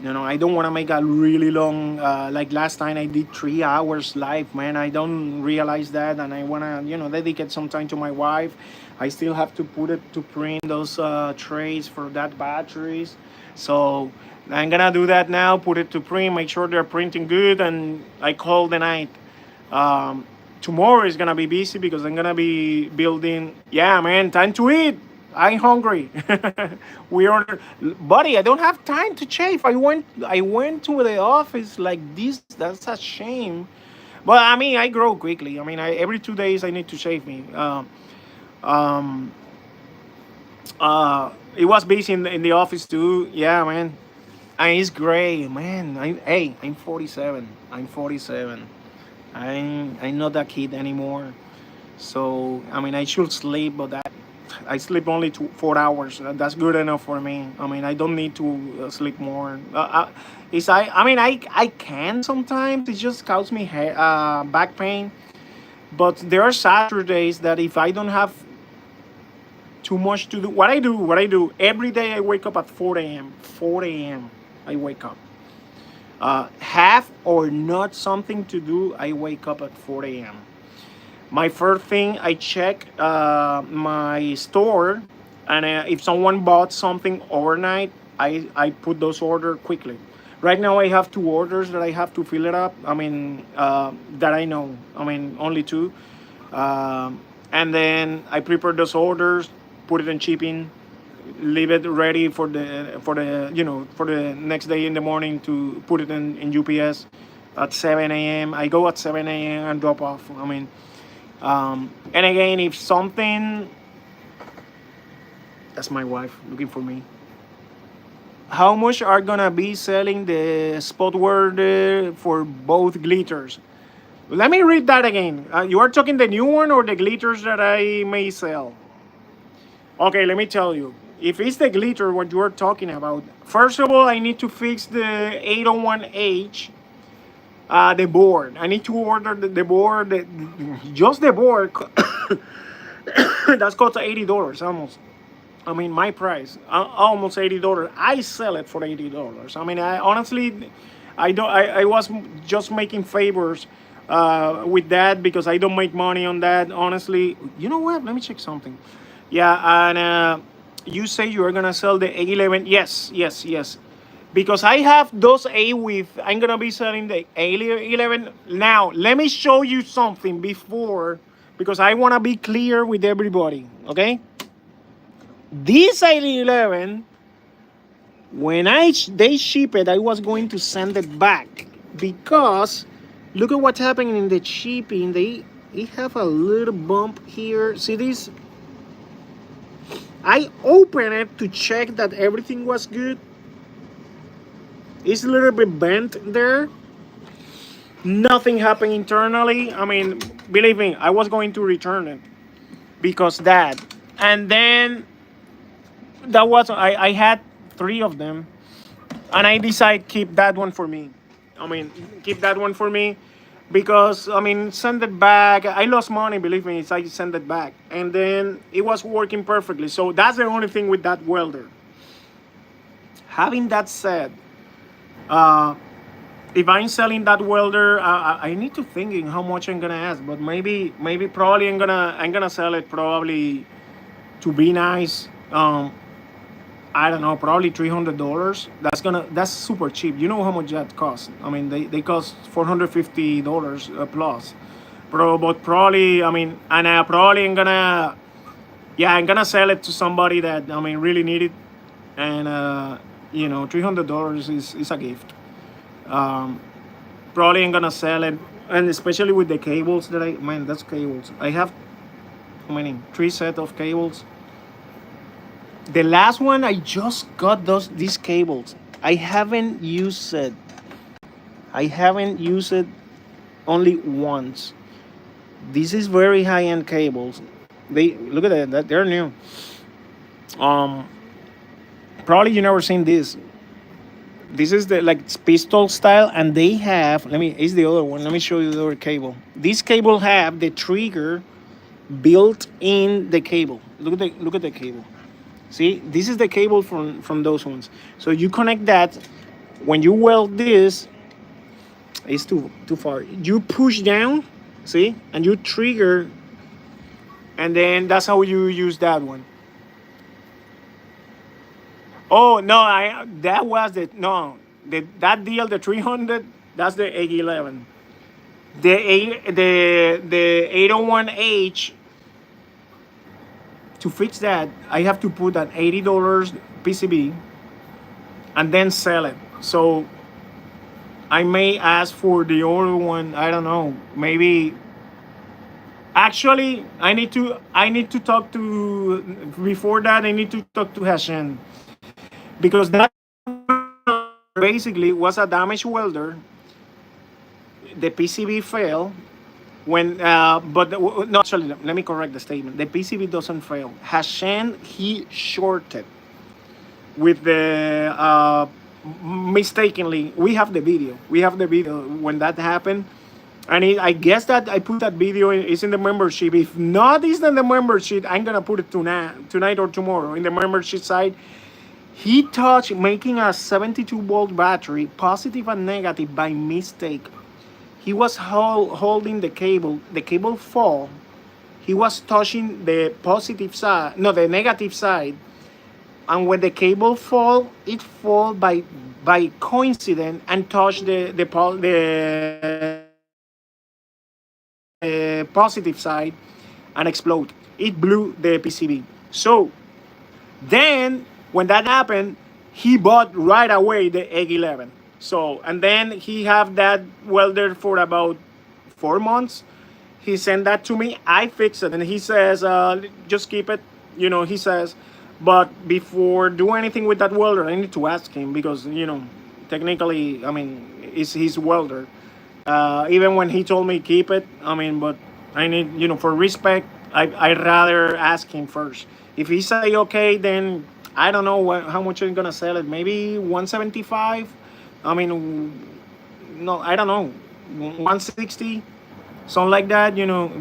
I don't wanna make a really long. Like last time, I did 3 hours live. Man, I don't realize that, and I wanna, dedicate some time to my wife. I still have to put it to print those trays for that batteries. So I'm gonna do that now. Put it to print. Make sure they're printing good, and I call the night. Um, Tomorrow is gonna be busy because I'm gonna be building. Yeah, man, time to eat. I'm hungry. We ordered, buddy. I don't have time to shave. I went to the office like this. That's a shame. But I mean, I grow quickly. I mean, every 2 days I need to shave me. Um, it was busy in the office too. Yeah, man. And it's great, man. I'm 47. I'm 47. I'm not that kid anymore. So I mean, I should sleep, but I sleep only 4 hours. That's good enough for me. I mean, I don't need to sleep more. I can sometimes. It just causes me back pain. But there are Saturdays that if I don't have too much to do, what I do every day, I wake up at 4 a.m. 4 a.m. I wake up. Have or not something to do, I wake up at 4 a.m. My first thing, I check my store, and if someone bought something overnight, I put those orders quickly. Right now, I have 2 orders that I have to fill it up. I mean, that I know. I mean, only two. And then I prepare those orders, put it in shipping, leave it ready for the next day in the morning to put it in UPS at 7 a.m. I go at 7 a.m. and drop off. I mean, and again, if something, that's my wife looking for me. How much are gonna be selling the spot word for both glitters? Let me read that again. You are talking the new one or the glitters that I may sell? Okay, let me tell you. If it's the glitter, what you are talking about, first of all, I need to fix the 801H, the board. I need to order the board, just the board. That's cost $80 almost. I mean, my price, almost $80. I sell it for $80. I mean, I honestly, I don't. I was just making favors with that because I don't make money on that. Honestly, you know what? Let me check something. Yeah, and you say you are gonna sell the A11. Yes, yes, yes. Because I have those A with. I'm gonna be selling the A11 now. Let me show you something before, because I wanna be clear with everybody. Okay. This A11, when they ship it, I was going to send it back because look at what's happening in the shipping. They have a little bump here. See this? I opened it to check that everything was good. It's a little bit bent there. Nothing happened internally. I mean, believe me, I was going to return it because that. And then that was, I had three of them. And I decided keep that one for me. I mean, keep that one for me because, I mean, send it back. I lost money, believe me, so I sent it back. And then it was working perfectly. So that's the only thing with that welder. Having that said, uh, if I'm selling that welder, I need to think in how much I'm gonna ask. But maybe probably I'm gonna sell it probably to be nice. I don't know, probably $300. That's super cheap. You know how much that costs? I mean, they cost $450 plus. But probably, I mean, and I probably am gonna, yeah, I'm gonna sell it to somebody that, I mean, really need it, and $300 is a gift. Um, Probably I'm gonna sell it, and especially with the cables that man, that's cables. I have how many? Three set of cables. The last one I just got these cables. I haven't used it. I haven't used it only once. This is very high end cables. They look at that. They're new. Um, Probably you never seen this. This is the like pistol style, and they have. Let me. Is the other one. Let me show you the other cable. This cable have the trigger built in the cable. Look at the cable. See, this is the cable from those ones. So you connect that. When you weld this, it's too far. You push down, see, and you trigger, and then that's how you use that one. Oh no, I that was the no that deal the 300. That's the 811. The 801H. To fix that, I have to put an $80 PCB and then sell it. So I may ask for the other one. I don't know. Maybe. Actually, I need to talk to before that. I need to talk to Hashem because that basically was a damaged welder. The PCB failed when, but no. Actually, let me correct the statement. The PCB doesn't fail. Hashem he shorted with the mistakenly. We have the video. We have the video when that happened. And I guess that I put that video is in the membership. If not, is in the membership. I'm gonna put it tonight or tomorrow in the membership side. He touched making a 72-volt battery positive and negative by mistake. He was holding the cable. The cable fall. He was touching the positive side, no, the negative side. And when the cable fall, it fall by coincidence and touch the positive side and explode. It blew the PCB. So then when that happened, he bought right away the egg 11. So and then he have that welder for about 4 months. He sent that to me. I fixed it, and he says, just keep it. He says, but before do anything with that welder, I need to ask him because technically, I mean, it's his welder. Even when he told me keep it, I mean, but I need, for respect, I'd rather ask him first. If he say okay, then I don't know how much I'm gonna sell it. Maybe 175. I mean, no, I don't know, 160, something like that.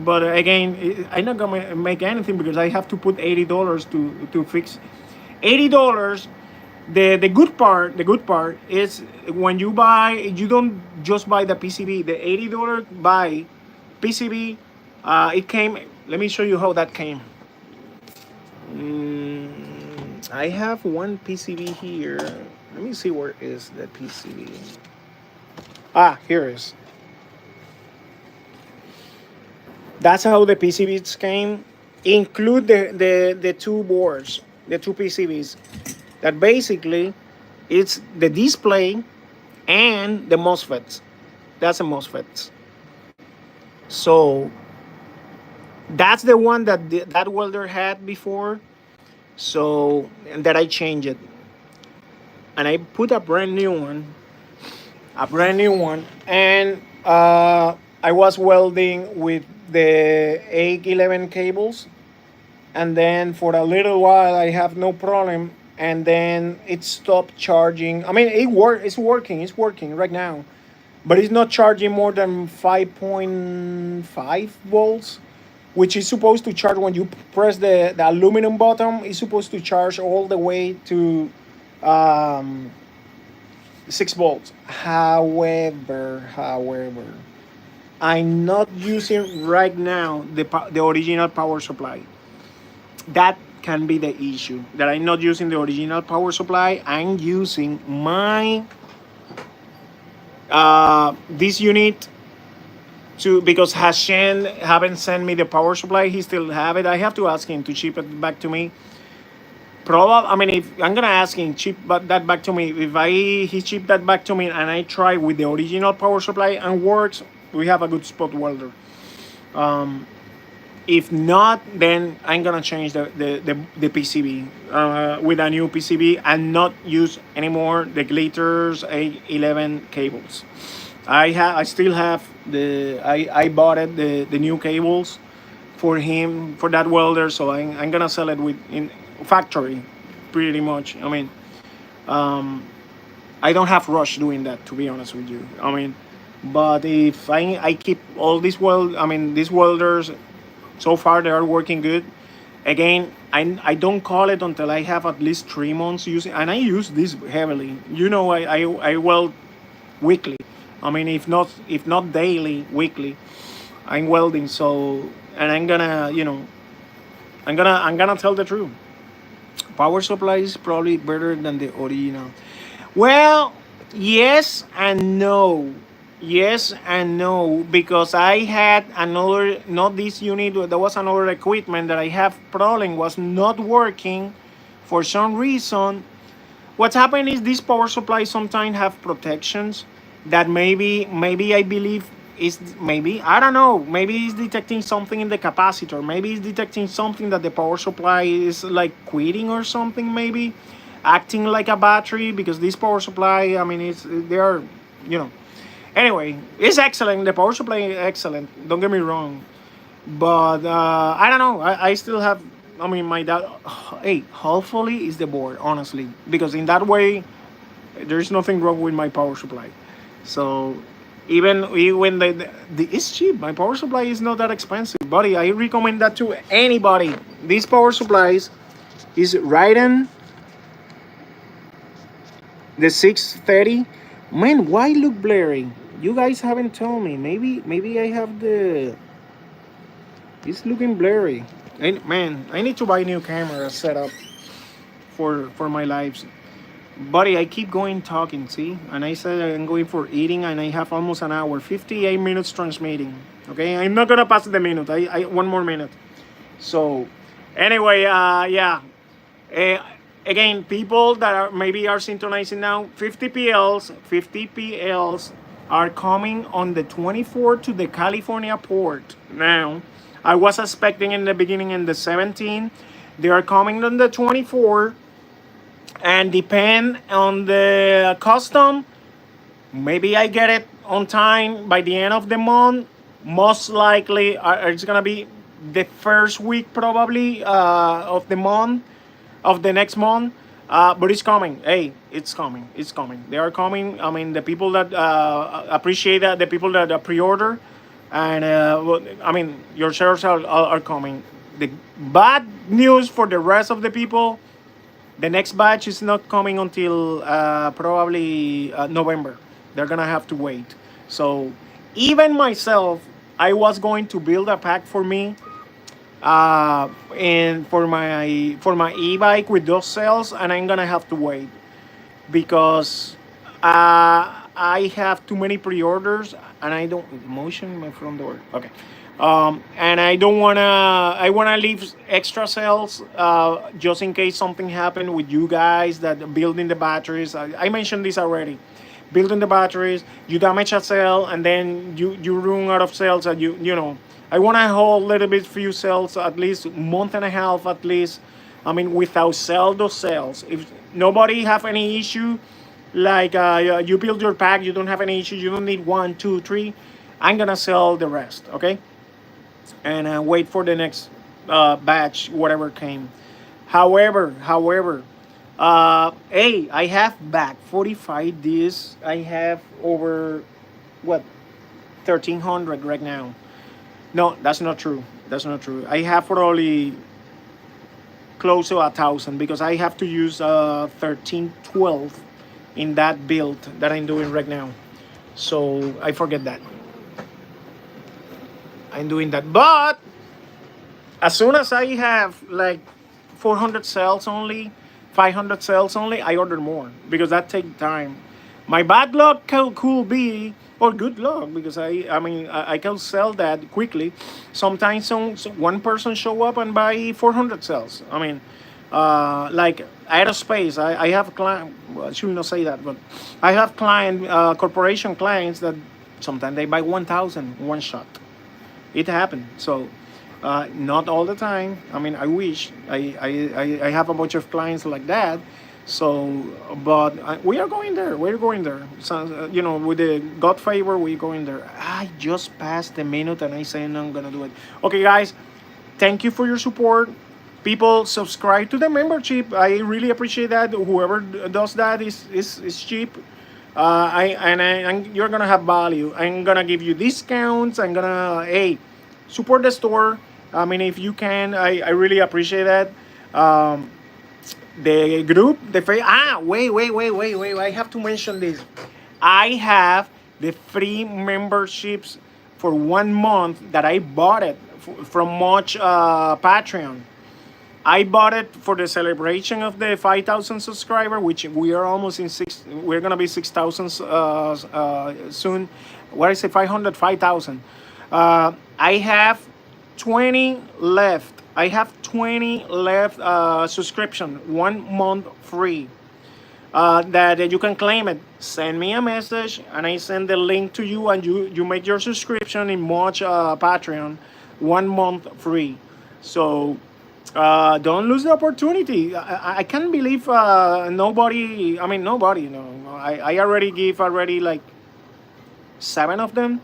But again, I'm not gonna make anything because I have to put $80 to fix. $80. The good part is when you buy, you don't just buy the PCB. The $80 buy PCB, it came. Let me show you how that came. I have one PCB here. Let me see where is the PCB. Here is. That's how the PCBs came. Include the two boards, the two PCBs. That basically it's the display and the MOSFETs. That's a MOSFETs. So that's the one that that welder had before. So and that I changed it, and I put a brand new one, and I was welding with the 811 cables, and then for a little while I have no problem, and then it stopped charging. I mean, it's working right now, but it's not charging more than 5.5 volts, which is supposed to charge when you press the aluminum button. It's supposed to charge all the way to um, 6 volts. However, I'm not using right now the original power supply. That can be the issue. That I'm not using the original power supply. I'm using my this unit to, because Hashem haven't sent me the power supply. He still have it. I have to ask him to ship it back to me. Probably, I mean, if I'm gonna ask him ship that back to me, if he ship that back to me and I try with the original power supply and works, we have a good spot welder. If not, then I'm gonna change the PCB with a new PCB and not use anymore the glitters A11 cables. I still have I bought it the new cables for him, for that welder, so I'm gonna sell it with in factory, pretty much. I mean, I don't have rush doing that, to be honest with you. I mean, but if I keep all these welders, so far they are working good. Again, I don't call it until I have at least 3 months using, and I use this heavily. You know, I weld weekly. I mean, if not daily, weekly, I'm welding. So, and I'm gonna, I'm gonna tell the truth. Power supply is probably better than the original. Well, yes and no. Yes and no, because I had another, not this unit, there was another equipment that I have problem was not working for some reason. What's happened is these power supplies sometimes have protections that maybe I believe is, maybe I don't know, maybe it's detecting something in the capacitor, maybe it's detecting something that the power supply is like quitting or something, maybe acting like a battery, because this power supply, I mean, it's they are, you know. Anyway, it's excellent. The power supply is excellent. Don't get me wrong, but I don't know. I still have. I mean, my dad. Hey, hopefully it's the board, honestly, because in that way, there's nothing wrong with my power supply. So even it's cheap. My power supply is not that expensive, buddy. I recommend that to anybody. These power supplies is Raiden, the 630. Man, why look blurry? You guys haven't told me. Maybe I have the. It's looking blurry. Man, I need to buy a new camera setup for my lives. Buddy, I keep going talking, see? And I said I'm going for eating, and I have almost an hour, 58 minutes transmitting. Okay, I'm not gonna pass the minute. I 1 more minute. So, anyway, yeah. Uh, Again, people that are maybe are synchronizing now, 50 PLs are coming on the 24th to the California port. Now, I was expecting in the beginning in the 17th. They are coming on the 24th, and depend on the custom, maybe I get it on time by the end of the month. Most likely, it's gonna be the first week probably of the month, of the next month. But it's coming. Hey, it's coming. It's coming. They are coming. I mean, the people that appreciate that, the people that pre-order, and I mean, your shares are coming. The bad news for the rest of the people, the next batch is not coming until probably November. They're gonna have to wait. So even myself, I was going to build a pack for me, and for my e-bike with those cells, and I'm gonna have to wait because I have too many pre-orders, and I don't motion my front door. Okay. And I don't wanna. I wanna leave extra cells just in case something happened with you guys that building the batteries. I mentioned this already. Building the batteries, you damage a cell, and then you run out of cells, and you know. I want to hold a little bit few cells, at least a month and a half at least, I mean, without sell those sales. If nobody have any issue, like you build your pack, you don't have any issue, you don't need one, two, three, I'm gonna sell the rest, okay? And wait for the next batch, whatever came. However, hey, I have back 45 this. I have over what 1,300 right now. No, that's not true. That's not true. I have probably close to 1,000 because I have to use 1312 in that build that I'm doing right now. So I forget that I'm doing that. But as soon as I have like 400 cells only, 500 cells only, I order more because that takes time. My bad luck could be, or good luck, because I mean, I can sell that quickly. Sometimes one person show up and buy 400 cells. I mean, like aerospace, I have a client, well, I should not say that, but I have corporation clients that sometimes they buy 1,000 one shot. It happened. So not all the time. I mean, I wish I have a bunch of clients like that. So, but we are going there. We're going there. So, with the God favor, we're going there. I just passed the minute and I say I'm gonna do it. Okay, guys, thank you for your support. People, subscribe to the membership. I really appreciate that. Whoever does that is cheap. And you're gonna have value. I'm gonna give you discounts. I'm gonna support the store. I mean, if you can, I really appreciate that. The group, wait. I have to mention this. I have the free memberships for 1 month that I bought it from Much Patreon. I bought it for the celebration of the 5,000 subscriber, which we are almost in six. We're gonna be 6,000 soon. What I say, 500, 5,000. I have 20 left. I have 20 left subscription, 1 month free. That you can claim it. Send me a message and I send the link to you, and you make your subscription in Much Patreon, 1 month free. So don't lose the opportunity. I can't believe nobody. I mean, nobody. I already give like 7 of them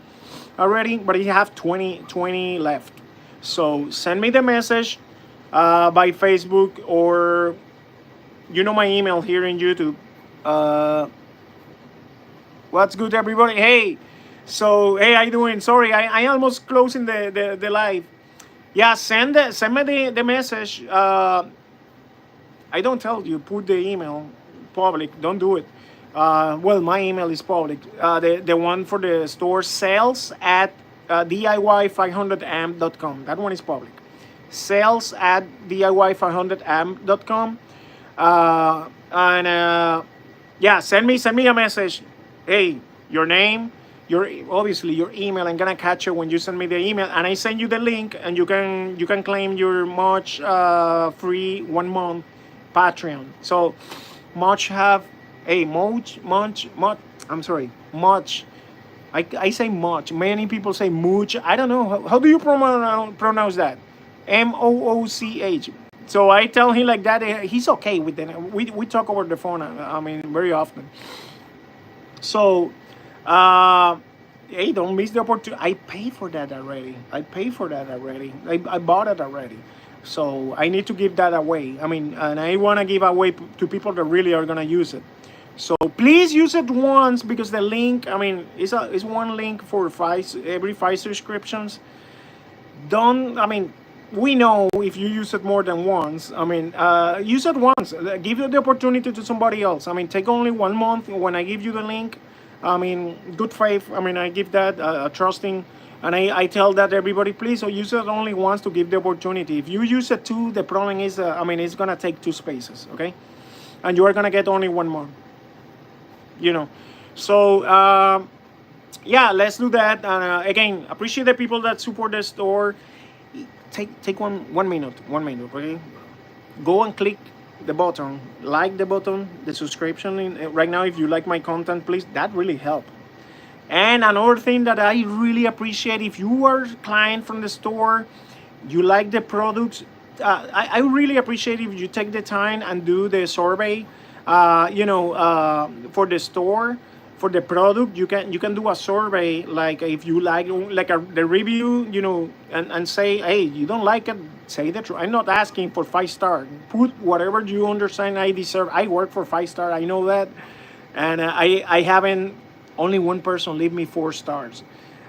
already, but I have 20 left. So send me the message by Facebook, or my email here in YouTube. What's good, everybody? Hey, how you doing? Sorry, I almost closing the live. Yeah, send me the message. I don't tell you, put the email public. Don't do it. Well, my email is public. The one for the store, sales at DIY500AMP.com. That one is public. Sales at DIY500AMP.com. Yeah, send me a message. Hey, your name, obviously your email. I'm gonna catch you when you send me the email, and I send you the link, and you can claim your Much free 1 month Patreon. So Much have Much. I'm sorry, Much. I say Much. Many people say Mooch. I don't know. How do you pronounce that? Mooch. So I tell him like that. He's okay with it. We talk over the phone. I mean, very often. So, don't miss the opportunity. I pay for that already. I bought it already. So I need to give that away. I mean, and I want to give away to people that really are gonna use it. So please use it once, because the link, I mean, is one link for every 5 subscriptions. We know if you use it more than once. I mean, use it once. Give the opportunity to somebody else. I mean, take only 1 month when I give you the link. I mean, good faith. I mean, I give that trusting, and I tell that everybody, please, use it only once to give the opportunity. If you use it 2, the problem is, it's gonna take 2 spaces, okay, and you are gonna get only 1 month. So yeah, let's do that. And again, appreciate the people that support the store. Take one minute, okay? Go and click the button, like the button, the subscription right now. If you like my content, please, that really help. And another thing that I really appreciate, if you are a client from the store, you like the products, I really appreciate if you take the time and do the survey. For the store, for the product, you can do a survey, like if you like the review, and say, hey, you don't like it, say the truth. I'm not asking for 5 star. Put whatever you understand I deserve. I work for 5 star. I know that, and I haven't only one person leave me 4 stars,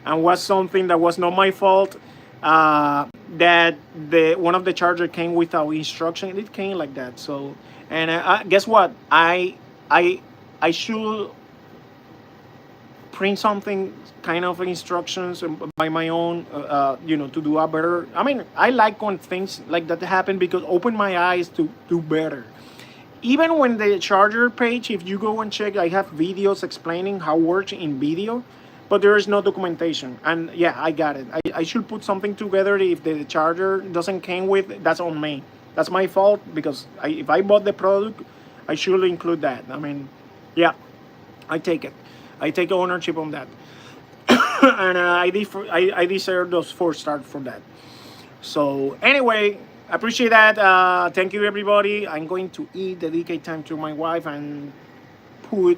and was something that was not my fault. That the one of the charger came without instruction. It came like that. So, and guess what? I should print something kind of instructions by my own, to do a better. I mean, I like when things like that happen because open my eyes to do better. Even when the charger page, if you go and check, I have videos explaining how it works in video, but there is no documentation. And yeah, I got it. I should put something together. If the charger doesn't came with, that's on me. That's my fault because if I bought the product, I should include that. I mean, yeah, I take it. I take ownership on that. And I deserve those 4 stars for that. So anyway, I appreciate that. Thank you, everybody. I'm going to dedicate time to my wife and put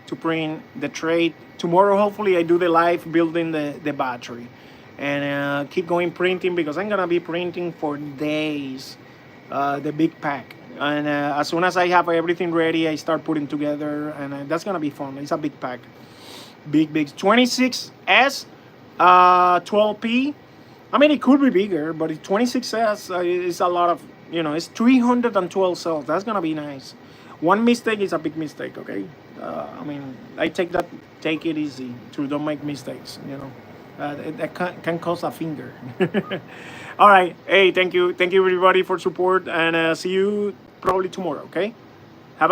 to print the tray. Tomorrow, hopefully, I do the live building the battery. And keep going printing because I'm going to be printing for days, the big pack. And as soon as I have everything ready, I start putting together. And that's going to be fun. It's a big pack. Big 26S, 12P. I mean, it could be bigger, but 26S is a lot of, it's 312 cells. That's going to be nice. One mistake is a big mistake, okay? I mean, I take it easy to don't make mistakes, That can cause a finger. All right. Hey, thank you. Thank you, everybody, for support. And see you probably tomorrow, okay?